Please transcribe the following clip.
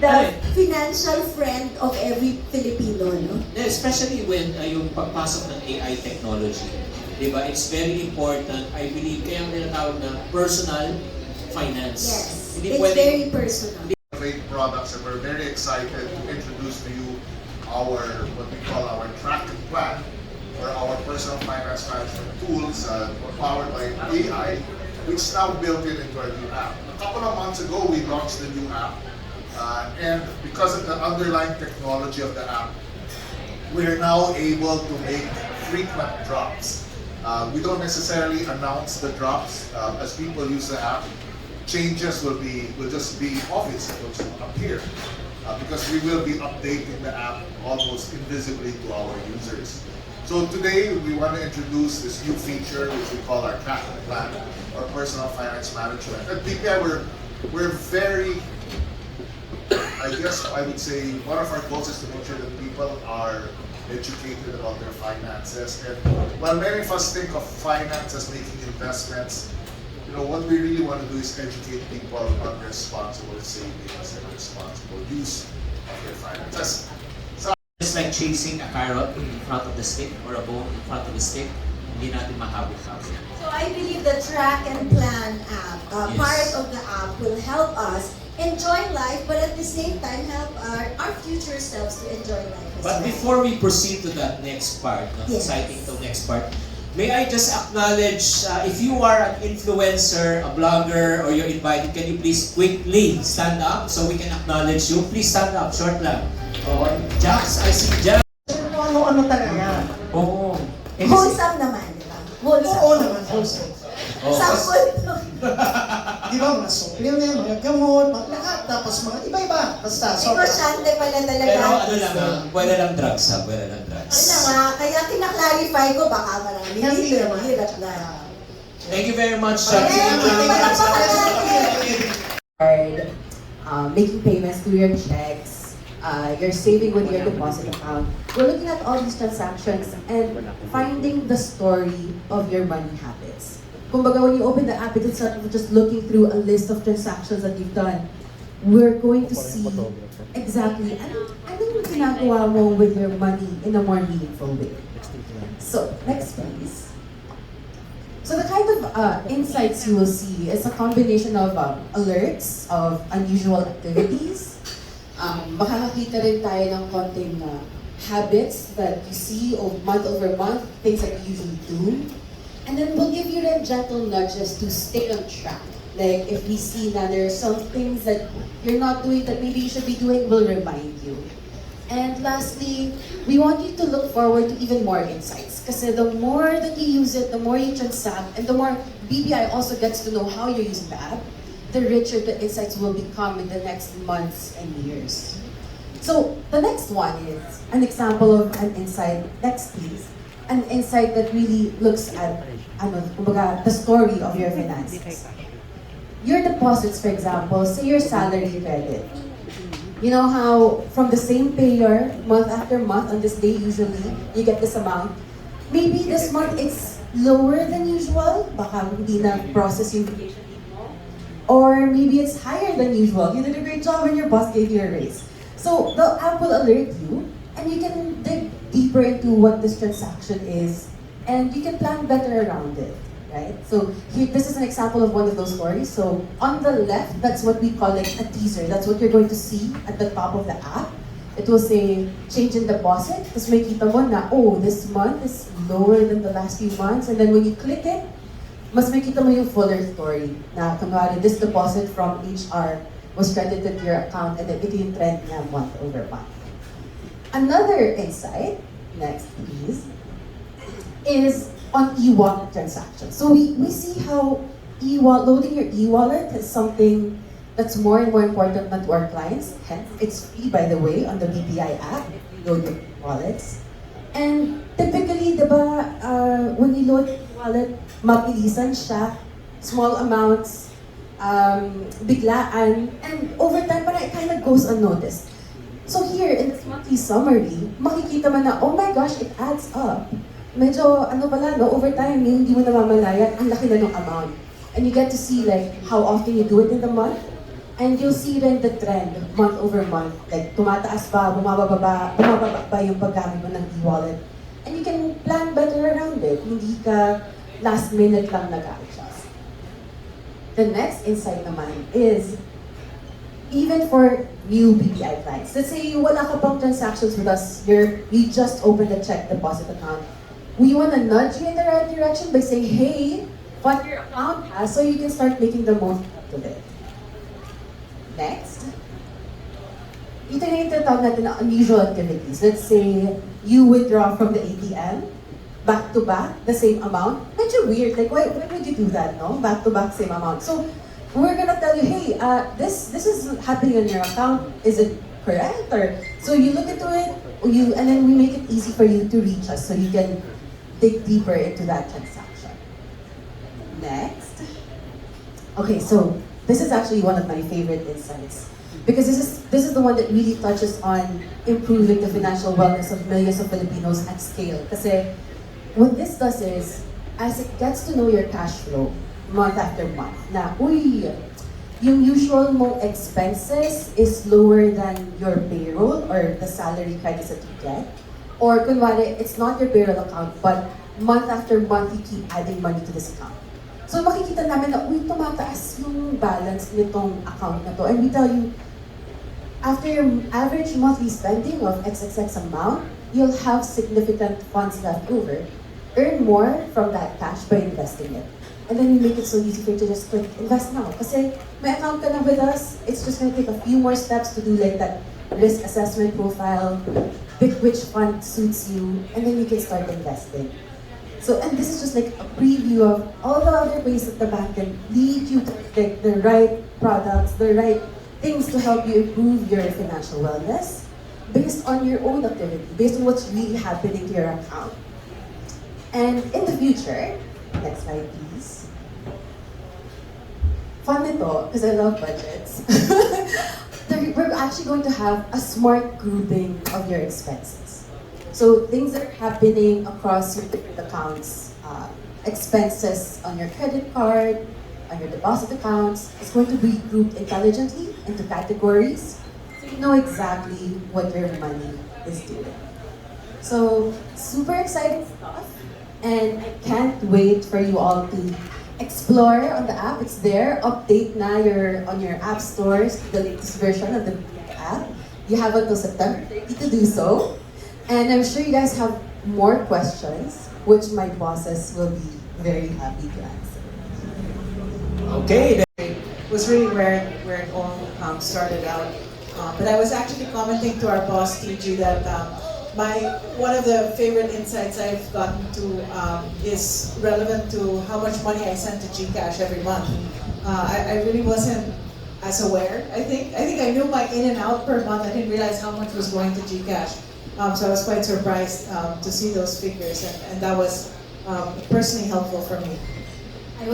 the financial friend of every Filipino, no? Especially when yung pagpasok ng AI technology. Diba? It's very important, I believe, kaya ang tinatawag na personal finance. Yes, Hindi it's very personal. Great products, and we're very excited to introduce to you our, what we call our track and plan, or our personal finance management tools powered by AI, which is now built into our new app. A couple of months ago, we launched the new app, and because of the underlying technology of the app, we're now able to make frequent drops. We don't necessarily announce the drops as people use the app. Changes will just be obvious. It will just appear because we will be updating the app almost invisibly to our users. So today we want to introduce this new feature which we call our track and plan, or personal finance management. At BPI, we're very, I guess I would say, one of our goals is to make sure that people are educated about their finances. And while many of us think of finance as making investments, you know, what we really want to do is educate people on responsible savings and responsible use of their finances. It's like chasing a carrot in front of the stick or a bone in front of the stick. Hindi natin mahabol-habol. So I believe the Track and Plan app, Yes. part of the app, will help us enjoy life, but at the same time help our future selves to enjoy life as But well. before we proceed to that next part, no, Yes. exciting to next part, may I just acknowledge, if you are an influencer, a blogger, or you're invited, can you please quickly stand up so we can acknowledge you? Please stand up, short lang. Oh, Jax, I see Jax. Ano talaga? Oo. Wholesome naman, di ba? Wholesome. Oo naman, wholesome. Oh, Sample to. Di ba, mga supplement, mga gamot, mga lahat, tapos mga iba-iba. Basta, Negosyante pala talaga. pero ano lang ha, wala lang drugs ha, wala lang drugs. Ano nga, kaya kinaklarify ko, baka marami Hindi dito. naman. Hirap na. Thank you very much, Yes, Jax. Making payments through your checks, you're saving with your deposit account. We're looking at all these transactions and finding the story of your money habits. Kumbaga, when you open the app, it's not just looking through a list of transactions that you've done. We're going to see exactly ano yung ginagawa mo with your money in a more meaningful way. So, next please. So the kind of insights you will see is a combination of alerts of unusual activities. Makakakita rin tayo ng konting habits that you see month over month, things that you usually do. And then we'll give you rin gentle nudges to stay on track. Like if we see that there are some things that you're not doing that maybe you should be doing, we'll remind you. And lastly, we want you to look forward to even more insights. Kasi the more that you use it, the more you transact, and the more BPI also gets to know how you're using the app, the richer the insights will become in the next months and years. So the next one is an example of an insight. Next please. An insight that really looks at kumbaga, the story of your finances. Your deposits, for example, say your salary credit. You know how from the same payer, month after month, on this day usually, you get this amount. Maybe this month it's lower than usual, baka hindi na process yung vacation leave mo. Or maybe it's higher than usual. You did a great job and your boss gave you a raise. So the app will alert you, and you can dig deeper into what this transaction is, and you can plan better around it, right? So here, this is an example of one of those stories. So on the left, that's what we call like a teaser. That's what you're going to see at the top of the app. It will say change in deposit. Tapos may kita mo na, oh, this month is lower than the last few months. And then when you click it, mas may kita mo yung fuller story na kunwari, this deposit from HR was credited to your account, and then ito yung trend niya month over month. Another insight, next please, is on e-wallet transactions. So we see how loading your e-wallet is something that's more and more important to our clients. Hence, it's free, by the way, on the BPI app. Load your wallets. And typically, diba, when you load your wallet, mabilisan siya, small amounts, biglaan, and over time, parang it kind of goes unnoticed. So here, in this monthly summary, makikita man na, oh my gosh, it adds up. Medyo, pala, no, over time, hindi mo namamalayan, ang laki na ng amount. And you get to see like how often you do it in the month, And you'll see rin the trend month over month. Like, tumataas ba, bumababa ba yung paggamit mo ng e-wallet. And you can plan better around it. Hindi ka last minute lang nag-adjust. The next insight naman is, even for new BPI clients, let's say wala ka pang transactions with us, you just opened a check deposit account. We wanna nudge you in the right direction by saying, hey, fund your account so you can start making the most of it. Next, ito na yung tinatawag natin na unusual activities. Let's say, you withdraw from the ATM, back to back, the same amount. Medyo weird, like why would you do that, no? Back to back, same amount. So, we're gonna tell you, hey, this is happening on your account, is it correct? Or, so you look into it, and then we make it easy for you to reach us so you can dig deeper into that transaction. Next. Okay, so, this is actually one of my favorite insights because this is the one that really touches on improving the financial wellness of millions of Filipinos at scale. Kasi what this does is, as it gets to know your cash flow month after month, na yung usual mong expenses is lower than your payroll or the salary credits that you get, or kunwari, it's not your payroll account, but month after month you keep adding money to this account. So makikita namin na, tumataas yung balance nitong account na to. And we tell you, after your average monthly spending of XXX amount, you'll have significant funds left over. Earn more from that cash by investing it. And then we make it so easy for you to just click invest now. Kasi may account ka na with us, it's just gonna take a few more steps to do like that risk assessment profile, pick which fund suits you, and then you can start investing. So, and this is just like a preview of all the other ways that the bank can lead you to pick the right products, the right things to help you improve your financial wellness based on your own activity, based on what's really happening to your account. And in the future, next slide please. Fun nito, because I love budgets. We're actually going to have a smart grouping of your expenses. So things that are happening across your different accounts, expenses on your credit card, on your deposit accounts, is going to be grouped intelligently into categories, so you know exactly what your money is doing. So super exciting stuff, and I can't wait for you all to explore on the app. It's there, update na on your app stores, the latest version of the app. You have until September 30 to do so. And I'm sure you guys have more questions, which my bosses will be very happy to answer. Okay. Was really where it all started out. But I was actually commenting to our boss, TG, that one of the favorite insights I've gotten to is relevant to how much money I send to GCash every month. I really wasn't as aware, I think. I think I knew my in and out per month. I didn't realize how much was going to GCash. So I was quite surprised to see those figures, and that was personally helpful for me.